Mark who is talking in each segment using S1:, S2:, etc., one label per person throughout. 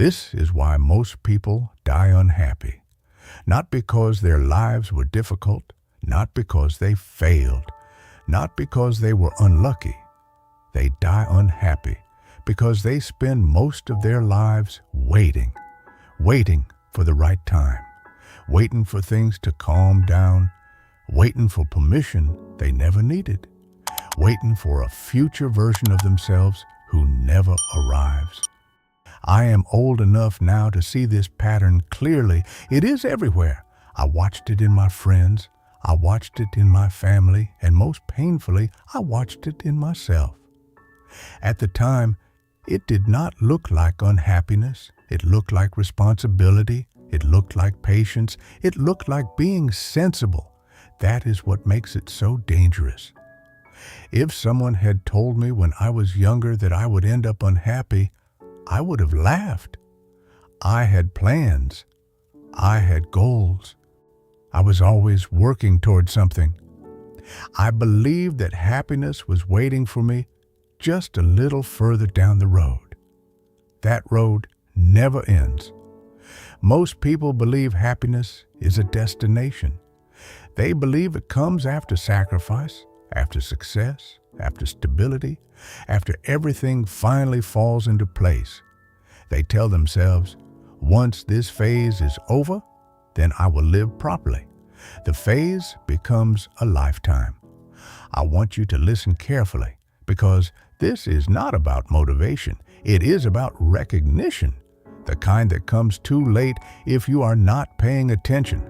S1: This is why most people die unhappy. Not because their lives were difficult, not because they failed, not because they were unlucky. They die unhappy because they spend most of their lives waiting for the right time, waiting for things to calm down, waiting for permission they never needed, waiting for a future version of themselves who never arrives. I am old enough now to see this pattern clearly. It is everywhere. I watched it in my friends, I watched it in my family, and most painfully, I watched it in myself. At the time, it did not look like unhappiness. It looked like responsibility. It looked like patience. It looked like being sensible. That is what makes it so dangerous. If someone had told me when I was younger that I would end up unhappy, I would have laughed. I had plans. I had goals. I was always working toward something. I believed that happiness was waiting for me just a little further down the road. That road never ends. Most people believe happiness is a destination. They believe it comes after sacrifice, after success, after stability, after everything finally falls into place. They tell themselves, once this phase is over, then I will live properly. The phase becomes a lifetime. I want you to listen carefully, because this is not about motivation. It is about recognition, the kind that comes too late if you are not paying attention.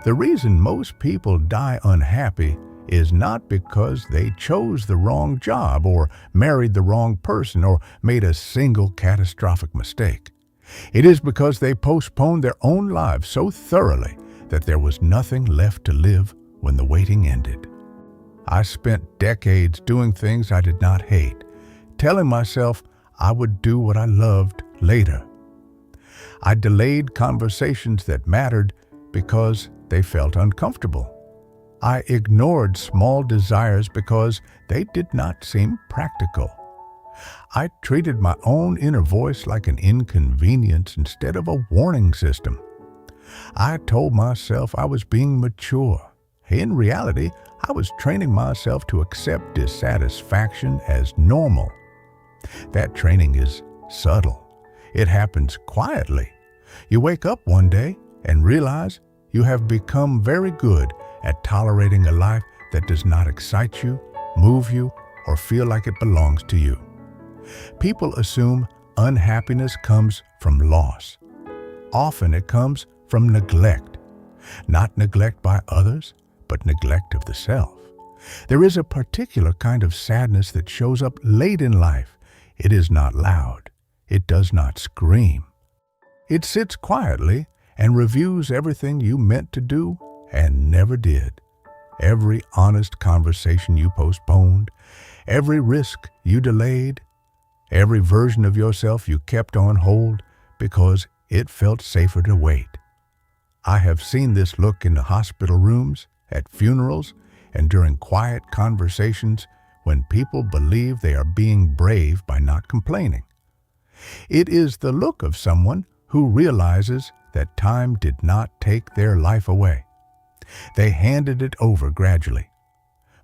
S1: The reason most people die unhappy is not because they chose the wrong job or married the wrong person or made a single catastrophic mistake. It is because they postponed their own lives so thoroughly that there was nothing left to live when the waiting ended. I spent decades doing things I did not hate, telling myself I would do what I loved later. I delayed conversations that mattered because they felt uncomfortable. I ignored small desires because they did not seem practical. I treated my own inner voice like an inconvenience instead of a warning system. I told myself I was being mature. In reality, I was training myself to accept dissatisfaction as normal. That training is subtle. It happens quietly. You wake up one day and realize you have become very good at tolerating a life that does not excite you, move you, or feel like it belongs to you. People assume unhappiness comes from loss. Often it comes from neglect. Not neglect by others, but neglect of the self. There is a particular kind of sadness that shows up late in life. It is not loud. It does not scream. It sits quietly and reviews everything you meant to do and never did. Every honest conversation you postponed, every risk you delayed, every version of yourself you kept on hold because it felt safer to wait. I have seen this look in the hospital rooms, at funerals, and during quiet conversations when people believe they are being brave by not complaining. It is the look of someone who realizes that time did not take their life away. They handed it over gradually.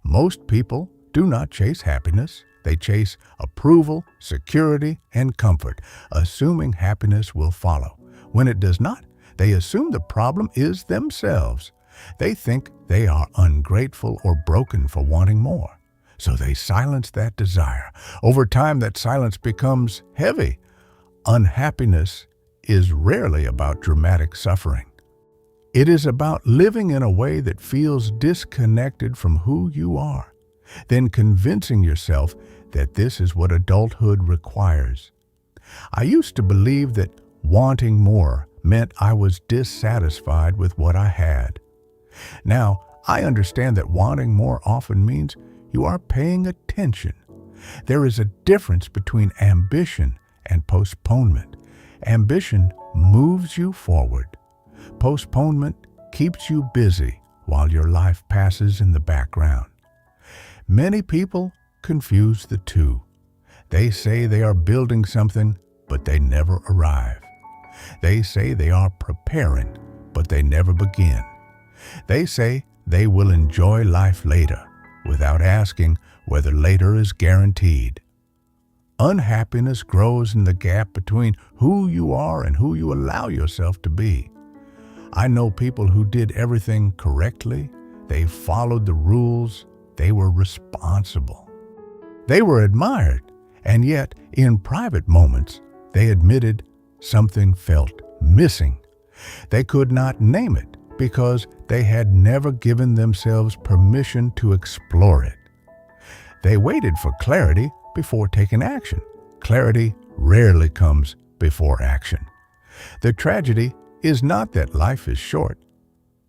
S1: Most people do not chase happiness. They chase approval, security, and comfort, assuming happiness will follow. When it does not, they assume the problem is themselves. They think they are ungrateful or broken for wanting more. So they silence that desire. Over time, that silence becomes heavy. Unhappiness is rarely about dramatic suffering. It is about living in a way that feels disconnected from who you are, then convincing yourself that this is what adulthood requires. I used to believe that wanting more meant I was dissatisfied with what I had. Now, I understand that wanting more often means you are paying attention. There is a difference between ambition and postponement. Ambition moves you forward. Postponement keeps you busy while your life passes in the background. Many people confuse the two. They say they are building something but they never arrive. They say they are preparing, but they never begin. They say they will enjoy life later, without asking whether later is guaranteed. Unhappiness grows in the gap between who you are and who you allow yourself to be. I know people who did everything correctly. They followed the rules. They were responsible. They were admired, and yet in private moments, they admitted something felt missing. They could not name it because they had never given themselves permission to explore it. They waited for clarity before taking action. Clarity rarely comes before action. The tragedy is not that life is short.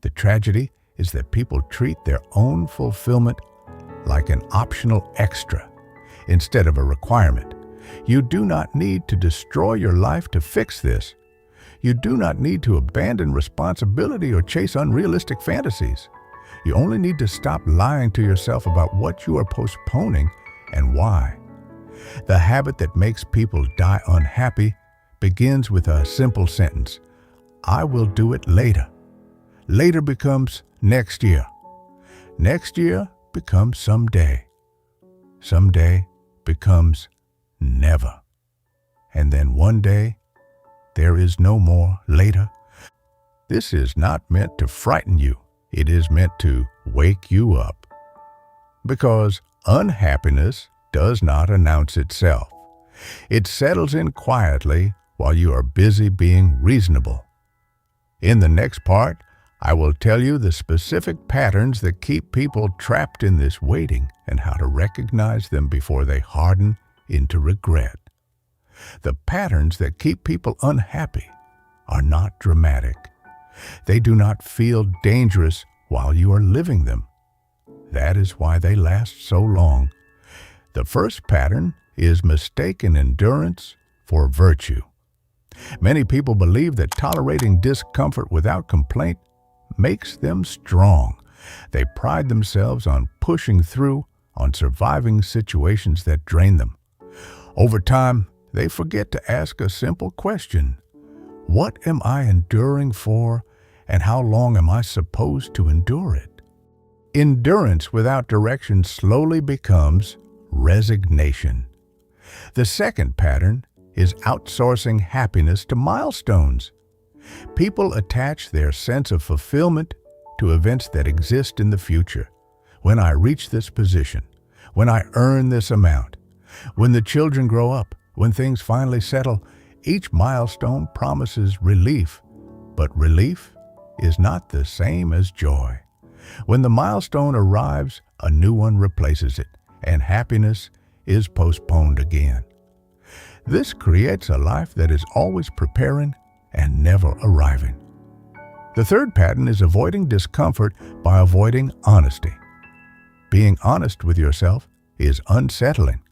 S1: The tragedy is that people treat their own fulfillment like an optional extra instead of a requirement. You do not need to destroy your life to fix this. You do not need to abandon responsibility or chase unrealistic fantasies. You only need to stop lying to yourself about what you are postponing and why. The habit that makes people die unhappy begins with a simple sentence: I will do it later. Later becomes next year. Next year becomes someday. Someday becomes never. And then one day, there is no more later. This is not meant to frighten you. It is meant to wake you up. Because unhappiness does not announce itself. It settles in quietly while you are busy being reasonable. In the next part, I will tell you the specific patterns that keep people trapped in this waiting and how to recognize them before they harden into regret. The patterns that keep people unhappy are not dramatic. They do not feel dangerous while you are living them. That is why they last so long. The first pattern is mistaken endurance for virtue. Many people believe that tolerating discomfort without complaint makes them strong. They pride themselves on pushing through, on surviving situations that drain them. Over time, they forget to ask a simple question: what am I enduring for, and how long am I supposed to endure it? Endurance without direction slowly becomes resignation. The second pattern is outsourcing happiness to milestones. People attach their sense of fulfillment to events that exist in the future. When I reach this position, when I earn this amount, when the children grow up, when things finally settle, each milestone promises relief, but relief is not the same as joy. When the milestone arrives, a new one replaces it, and happiness is postponed again. This creates a life that is always preparing and never arriving. The third pattern is avoiding discomfort by avoiding honesty. Being honest with yourself is unsettling.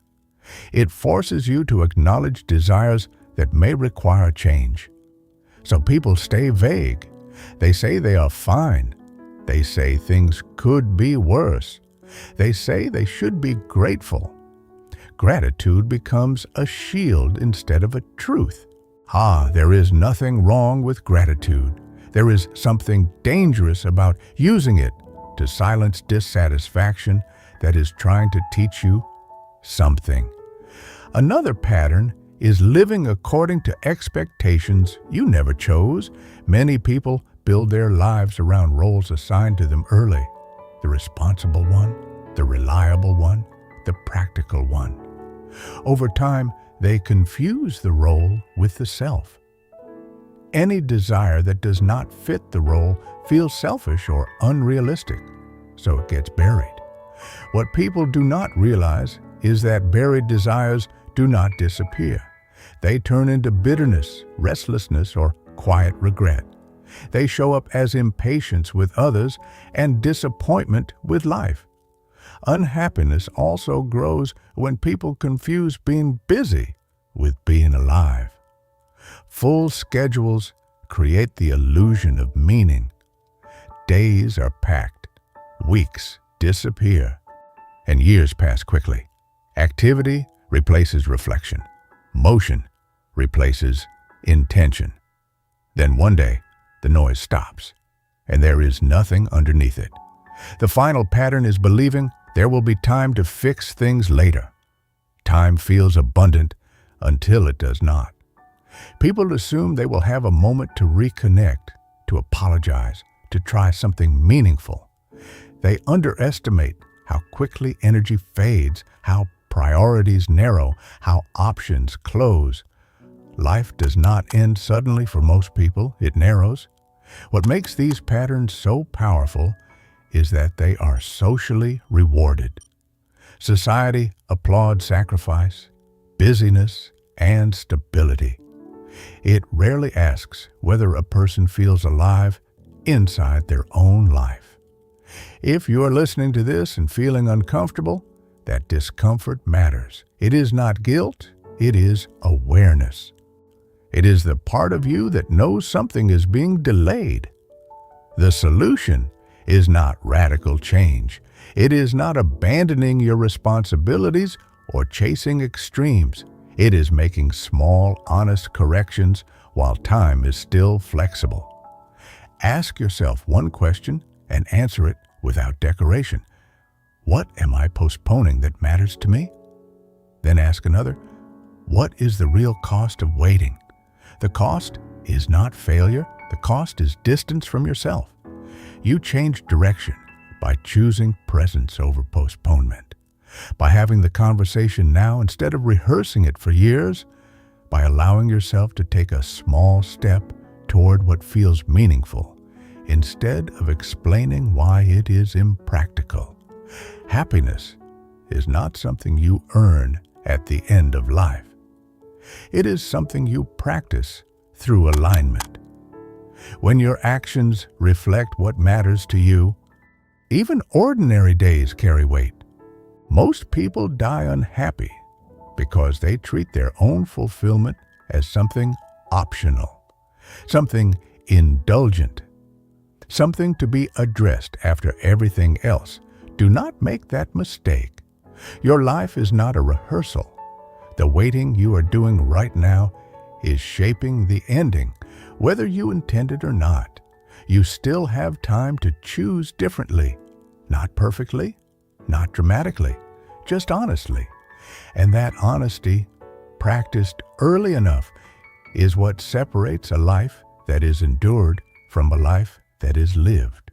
S1: It forces you to acknowledge desires that may require change. So people stay vague. They say they are fine. They say things could be worse. They say they should be grateful. Gratitude becomes a shield instead of a truth. There is nothing wrong with gratitude. There is something dangerous about using it to silence dissatisfaction that is trying to teach you something. Another pattern is living according to expectations you never chose. Many people build their lives around roles assigned to them early: the responsible one, the reliable one, the practical one. Over time, they confuse the role with the self. Any desire that does not fit the role feels selfish or unrealistic, so it gets buried. What people do not realize is that buried desires do not disappear. They turn into bitterness, restlessness, or quiet regret. They show up as impatience with others and disappointment with life. Unhappiness also grows when people confuse being busy with being alive. Full schedules create the illusion of meaning. Days are packed, weeks disappear, and years pass quickly. Activity replaces reflection. Motion replaces intention. Then one day, the noise stops, and there is nothing underneath it. The final pattern is believing there will be time to fix things later. Time feels abundant until it does not. People assume they will have a moment to reconnect, to apologize, to try something meaningful. They underestimate how quickly energy fades, how priorities narrow, how options close. Life does not end suddenly for most people, it narrows. What makes these patterns so powerful is that they are socially rewarded. Society applauds sacrifice, busyness, and stability. It rarely asks whether a person feels alive inside their own life. If you're listening to this and feeling uncomfortable, that discomfort matters. It is not guilt, it is awareness. It is the part of you that knows something is being delayed. The solution is not radical change. It is not abandoning your responsibilities or chasing extremes. It is making small, honest corrections while time is still flexible. Ask yourself one question and answer it without decoration. What am I postponing that matters to me? Then ask another, what is the real cost of waiting? The cost is not failure. The cost is distance from yourself. You change direction by choosing presence over postponement, by having the conversation now instead of rehearsing it for years, by allowing yourself to take a small step toward what feels meaningful, instead of explaining why it is impractical. Happiness is not something you earn at the end of life. It is something you practice through alignment. When your actions reflect what matters to you, even ordinary days carry weight. Most people die unhappy because they treat their own fulfillment as something optional, something indulgent, something to be addressed after everything else. Do not make that mistake. Your life is not a rehearsal. The waiting you are doing right now is shaping the ending, whether you intend it or not. You still have time to choose differently, not perfectly, not dramatically, just honestly. And that honesty, practiced early enough, is what separates a life that is endured from a life that is lived.